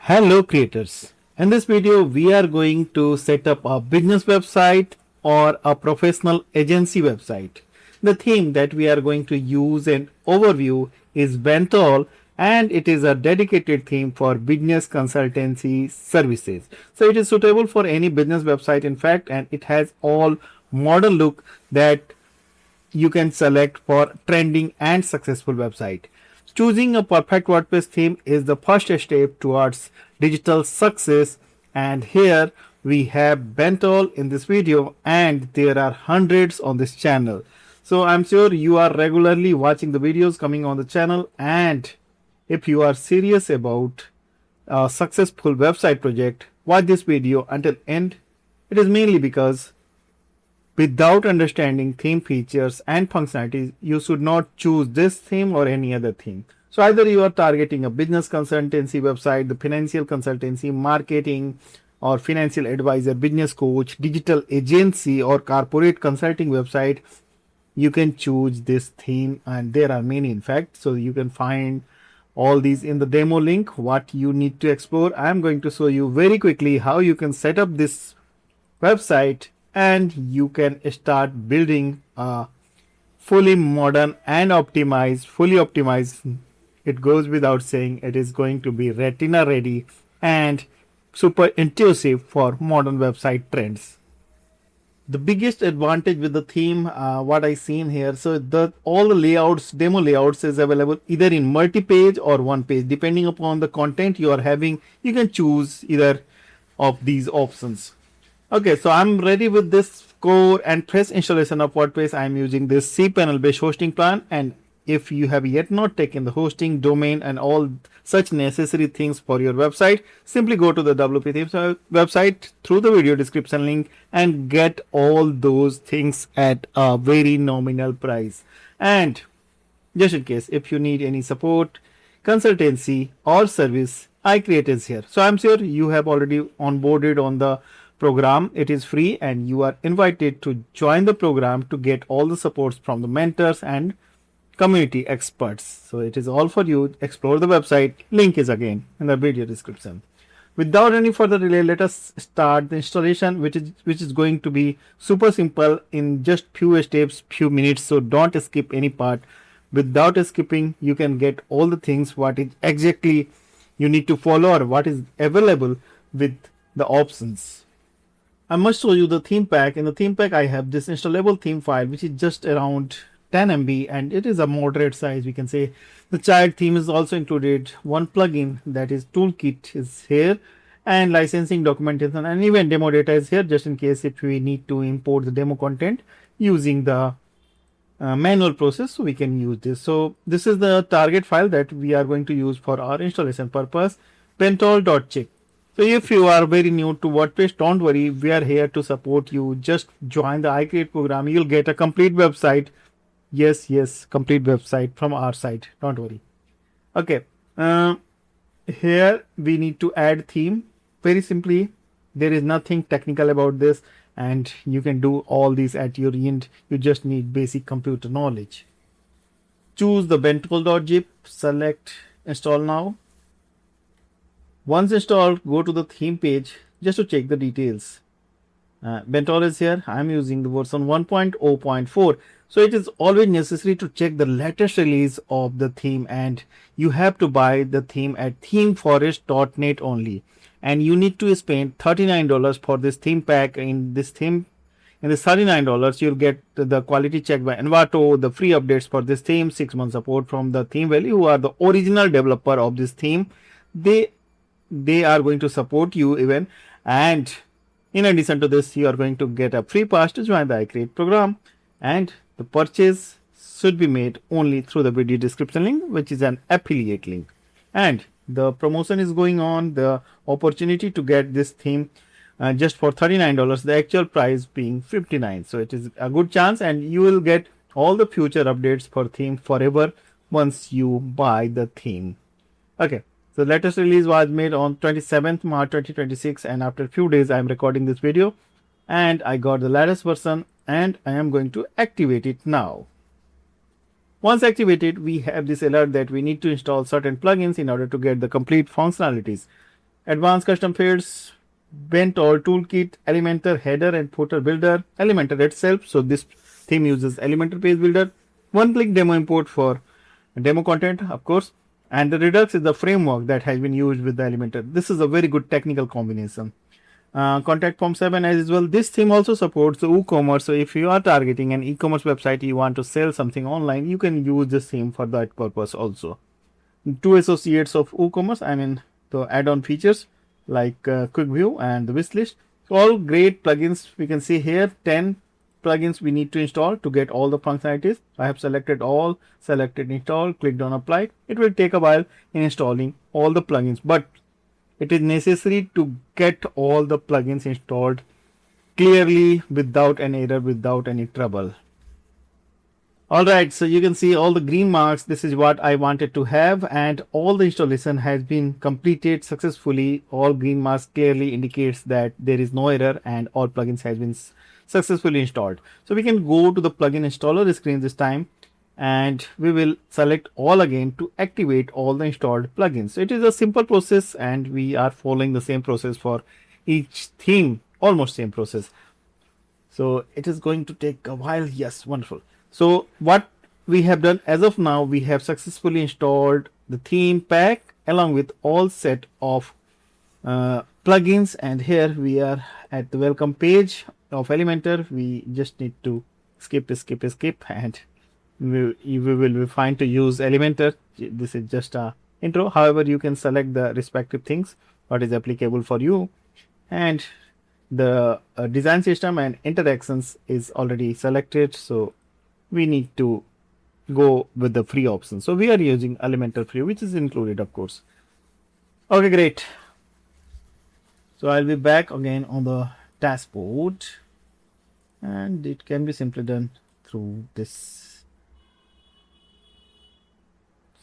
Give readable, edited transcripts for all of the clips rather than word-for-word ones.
Hello creators. In this video we are going to set up a business website or a professional agency website. The theme that we are going to use and overview is Bentol, and it is a dedicated theme for business consultancy services. So it is suitable for any business website in fact, and it has all modern look that you can select for trending and successful website. Choosing a perfect WordPress theme is the first step towards digital success, and here we have Bentol in this video, and there are hundreds on this channel. So I'm sure you are regularly watching the videos coming on the channel, and if you are serious about a successful website project, watch this video until end. It is mainly because without understanding theme features and functionalities, you should not choose this theme or any other theme. So either you are targeting a business consultancy website, the financial consultancy, marketing or financial advisor, business coach, digital agency or corporate consulting website, you can choose this theme, and there are many in fact. So you can find all these in the demo link. What you need to explore, I am going to show you very quickly how you can set up this website and you can start building a fully modern and fully optimized. It goes without saying, it is going to be retina ready and super intuitive for modern website trends. The biggest advantage with the theme, what I seen here, so all the layouts, demo layouts is available either in multi-page or one page. Depending upon the content you are having, you can choose either of these options. Okay, so I'm ready with this core and fresh installation of WordPress. I'm using this cPanel based hosting plan, and if you have yet not taken the hosting, domain and all such necessary things for your website, simply go to the WP Themes website through the video description link and get all those things at a very nominal price. And just in case if you need any support, consultancy or service, iCreate is here. So I'm sure you have already onboarded on the program. It is free and you are invited to join the program to get all the supports from the mentors and community experts. So it is all for you. Explore the website. Link is again in the video description. Without any further delay, let us start the installation, which is going to be super simple in just few steps, few minutes. So don't skip any part. Without skipping, you can get all the things what is exactly you need to follow or what is available with the options. I must show you the theme pack. In the theme pack, I have this installable theme file, which is just around 10 MB, and it is a moderate size, we can say. The child theme is also included. One plugin, that is toolkit, is here, and licensing documentation and even demo data is here, just in case if we need to import the demo content using the manual process, so we can use this. So this is the target file that we are going to use for our installation purpose, bentol.check. So if you are very new to WordPress, don't worry, we are here to support you. Just join the iCreate program. You'll get a complete website. Yes, complete website from our side. Don't worry. Okay. Here we need to add theme. Very simply, there is nothing technical about this, and you can do all these at your end. You just need basic computer knowledge. Choose the bentol.zip. Select install now. Once installed, go to the theme page just to check the details. Bentol is here. I'm using the version 1.0.4. So it is always necessary to check the latest release of the theme, and you have to buy the theme at themeforest.net only. And you need to spend $39 for this theme pack. In this $39, you'll get the quality check by Envato, the free updates for this theme, 6 months support from the Theme Valley, who are the original developer of this theme. They are going to support you even, and in addition to this, you are going to get a free pass to join the iCreate program, and the purchase should be made only through the video description link, which is an affiliate link. And the promotion is going on, the opportunity to get this theme just for $39, the actual price being $59. So it is a good chance, and you will get all the future updates for theme forever once you buy the theme. Okay. The latest release was made on 27th March 2026, and after a few days I am recording this video, and I got the latest version, and I am going to activate it now. Once activated, we have this alert that we need to install certain plugins in order to get the complete functionalities. Advanced custom fields, Bentol toolkit, Elementor header and footer builder, Elementor itself. So this theme uses Elementor page builder. One-click demo import for demo content, of course. And the Redux is the framework that has been used with the Elementor. This is a very good technical combination. Contact Form 7 as well. This theme also supports WooCommerce. So if you are targeting an e-commerce website, you want to sell something online, you can use this theme for that purpose also. Two associates of WooCommerce, I mean the add-on features like quick view and the wish list. All great plugins. We can see here 10 plugins we need to install to get all the functionalities. I have selected all, selected install, clicked on apply. It will take a while in installing all the plugins, but it is necessary to get all the plugins installed clearly without any error, without any trouble. Alright, so you can see all the green marks. This is what I wanted to have, and all the installation has been completed successfully. All green marks clearly indicates that there is no error and all plugins has been successfully installed. So we can go to the plugin installer screen this time, and we will select all again to activate all the installed plugins. So it is a simple process and we are following the same process for each theme, almost same process. So it is going to take a while. Yes, wonderful. So what we have done as of now, we have successfully installed the theme pack along with all set of plugins, and here we are at the welcome page of Elementor. We just need to skip, and we will be fine to use Elementor. This is just a intro. However, you can select the respective things what is applicable for you, and the design system and interactions is already selected, so we need to go with the free option. So we are using Elementor free, which is included, of course. Okay, great. So I'll be back again on the dashboard, and it can be simply done through this.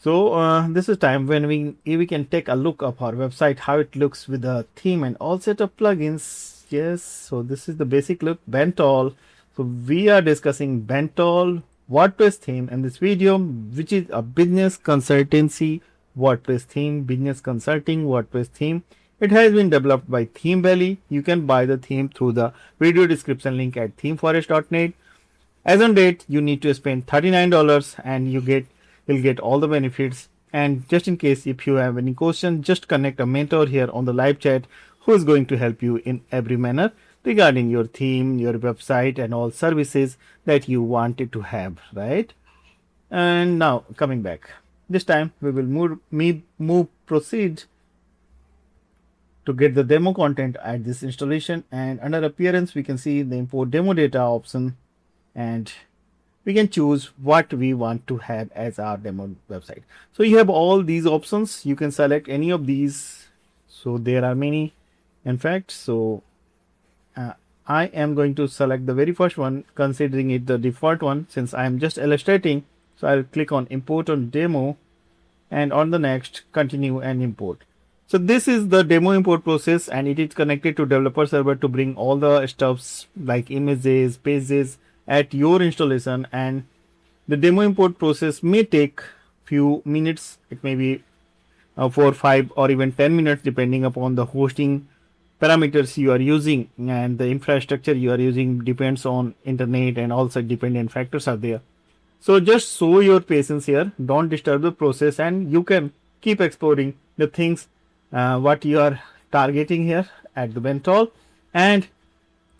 So this is time when we can take a look of our website, how it looks with the theme and all set of plugins. Yes, so this is the basic look. Bentol. So we are discussing Bentol WordPress theme in this video, which is a business consultancy WordPress theme, business consulting WordPress theme. It has been developed by Theme Valley. You can buy the theme through the video description link at themeforest.net. As on date, you need to spend $39 and you will get all the benefits. And just in case if you have any question, just connect a mentor here on the live chat who is going to help you in every manner regarding your theme, your website and all services that you wanted to have, right? And now coming back, this time we will proceed to get the demo content at this installation, and under appearance we can see the import demo data option, and we can choose what we want to have as our demo website. So you have all these options, you can select any of these. So there are many in fact. So I am going to select the very first one, considering it the default one since I am just illustrating. So I'll click on import on demo, and on the next continue and import. So this is the demo import process, and it is connected to developer server to bring all the stuffs like images, pages at your installation. And the demo import process may take few minutes. It may be 4, 5 or even 10 minutes depending upon the hosting parameters you are using, and the infrastructure you are using depends on internet, and also dependent factors are there. So just show your patience here, don't disturb the process, and you can keep exploring the things what you are targeting here at the Bentol. And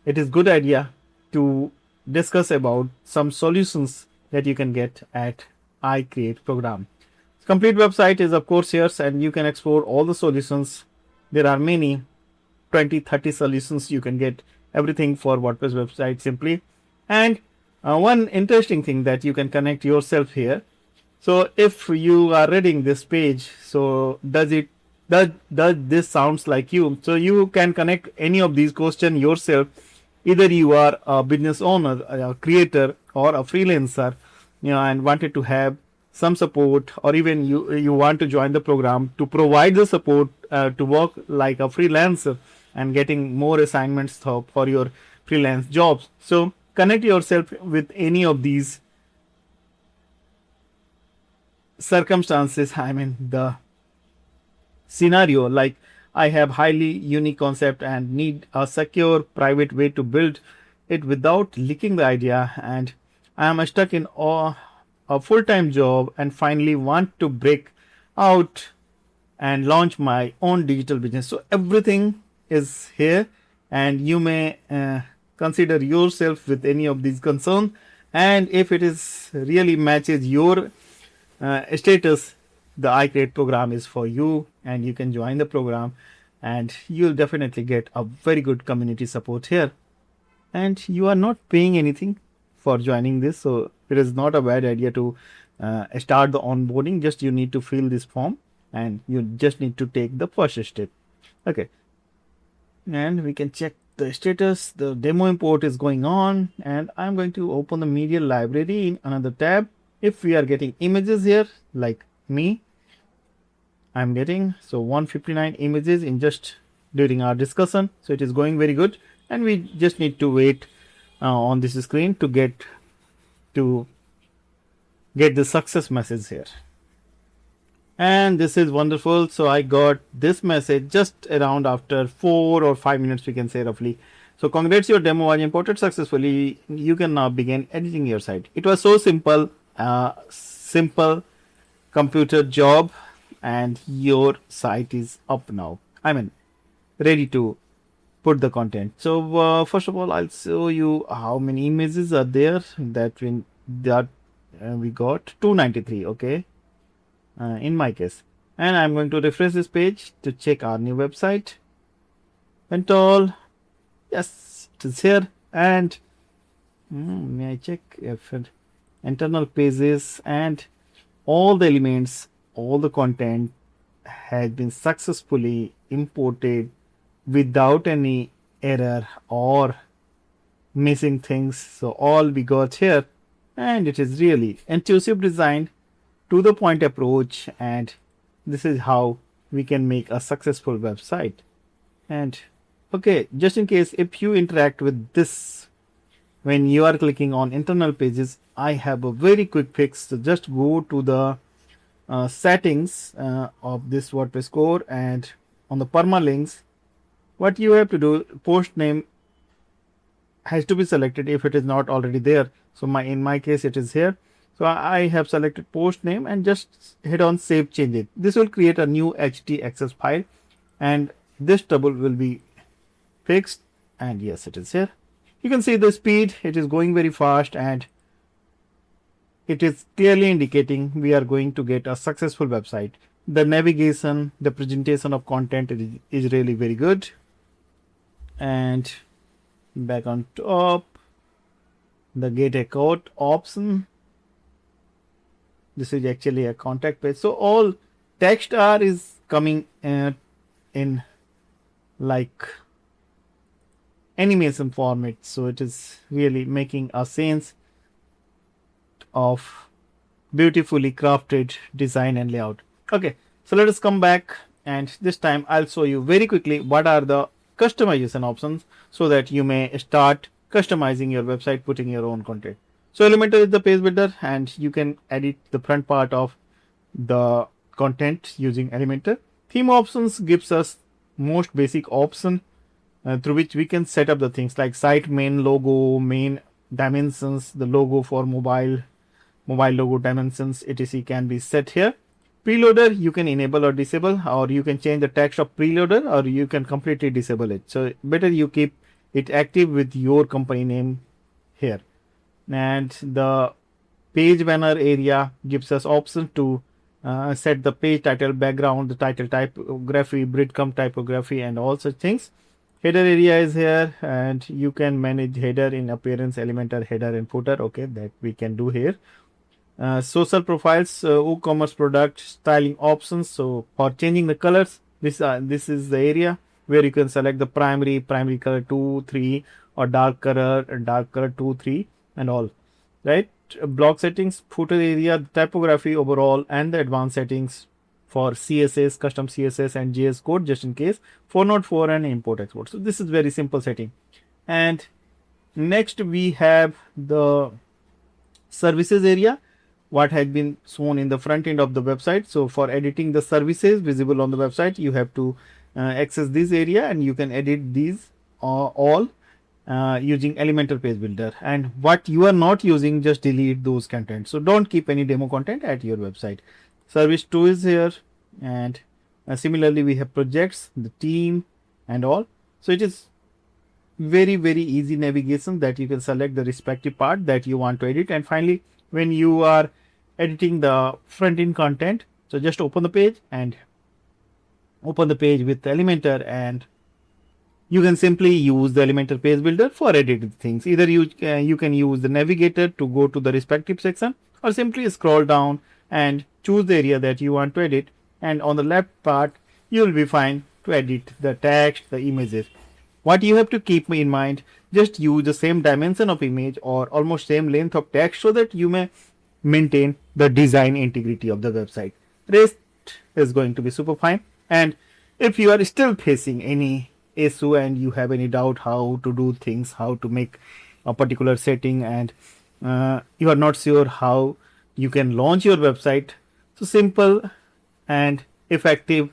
it is good idea to discuss about some solutions that you can get at iCreate program. Complete website is of course here, and you can explore all the solutions. There are many 20-30 solutions. You can get everything for WordPress website simply. And one interesting thing that you can connect yourself here. So if you are reading this page, so does this sounds like you? So you can connect any of these questions yourself. Either you are a business owner, a creator, or a freelancer, and wanted to have some support, or even you want to join the program to provide the support to work like a freelancer and getting more assignments for your freelance jobs. So connect yourself with any of these circumstances. I mean the scenario, like I have highly unique concept and need a secure private way to build it without leaking the idea, and I am stuck in a full-time job and finally want to break out and launch my own digital business. So everything is here, and you may consider yourself with any of these concerns, and if it is really matches your status, the iCreate program is for you, and you can join the program and you'll definitely get a very good community support here, and you are not paying anything for joining this, so it is not a bad idea to start the onboarding. Just you need to fill this form and you just need to take the first step. Okay, and we can check the status. The demo import is going on, and I'm going to open the media library in another tab. If we are getting images here, like me, I'm getting 159 images in just during our discussion, so it is going very good, and we just need to wait on this screen to get the success message here. And this is wonderful. So I got this message just around after 4 or 5 minutes, we can say roughly. So congrats, your demo was imported successfully. You can now begin editing your site. It was so simple, simple computer job, and your site is up now. I mean, ready to put the content. So first of all, I'll show you how many images are there that we got 293. Okay. In my case, and I'm going to refresh this page to check our new website. Bentol, yes, it is here. And may I check if internal pages and all the elements, all the content has been successfully imported without any error or missing things. So all we got here, and it is really intuitive design, to the point approach, and this is how we can make a successful website. And okay, just in case if you interact with this when you are clicking on internal pages, I have a very quick fix. So just go to the settings of this WordPress core, and on the permalinks, what you have to do, post name has to be selected if it is not already there. So in my case it is here. So I have selected post name and just hit on save changes. This will create a new htaccess file, and this trouble will be fixed. And yes, it is here. You can see the speed, it is going very fast, and it is clearly indicating we are going to get a successful website. The navigation, the presentation of content is really very good. And back on top, the get a code option. This is actually a contact page. So all text is coming in like animation format. So it is really making a sense of beautifully crafted design and layout. Okay, so let us come back, and this time I'll show you very quickly what are the customization options so that you may start customizing your website, putting your own content. So Elementor is the page builder, and you can edit the front part of the content using Elementor. Theme options gives us most basic option through which we can set up the things like site main logo, main dimensions, the logo for mobile logo dimensions, etc. can be set here. Preloader you can enable or disable, or you can change the text of preloader, or you can completely disable it. So better you keep it active with your company name here. And the page banner area gives us option to set the page title, background, the title typography, breadcrumb typography, and all such things. Header area is here, and you can manage header in appearance, Elementor header and footer. Okay, that we can do here. Social profiles, WooCommerce product styling options. So for changing the colors, this is the area where you can select the primary color 2, 3, or dark color 2, 3, and all right. Block settings, footer area, typography overall, and the advanced settings for CSS, custom CSS, and JS code just in case, 404 and import export. So this is very simple setting. And next we have the services area, what has been shown in the front end of the website. So for editing the services visible on the website, you have to access this area, and you can edit these all using Elementor page builder. And what you are not using, just delete those content. So don't keep any demo content at your website. Service 2 is here, and similarly we have projects, the team and all. So it is very easy navigation that you can select the respective part that you want to edit. And finally, when you are editing the front end content, so just open the page and open the page with Elementor, and you can simply use the Elementor page builder for editing things. Either you can use the navigator to go to the respective section, or simply scroll down and choose the area that you want to edit, and on the left part you will be fine to edit the text, the images. What you have to keep in mind, just use the same dimension of image or almost same length of text, so that you may maintain the design integrity of the website. Rest is going to be super fine. And if you are still facing any issue and you have any doubt how to do things, how to make a particular setting, and you are not sure how you can launch your website, so simple and effective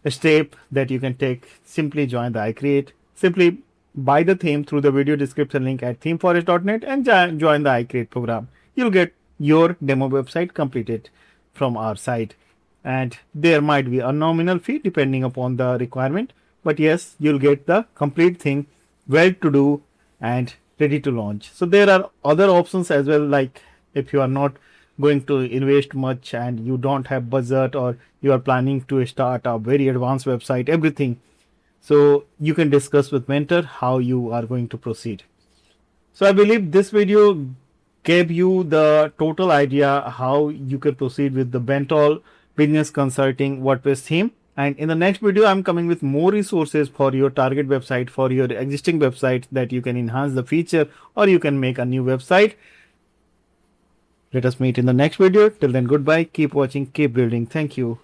step that you can take, simply join the iCreate. Simply buy the theme through the video description link at themeforest.net and join the iCreate program. You'll get your demo website completed from our site, and there might be a nominal fee depending upon the requirement, but yes, you'll get the complete thing well to do and ready to launch. So there are other options as well, like if you are not going to invest much and you don't have budget, or you are planning to start a very advanced website, everything, so you can discuss with mentor how you are going to proceed. So I believe this video gave you the total idea how you can proceed with the Bentol business consulting WordPress theme. And in the next video, I'm coming with more resources for your target website, for your existing website, that you can enhance the feature or you can make a new website. Let us meet in the next video. Till then, goodbye. Keep watching, keep building. Thank you.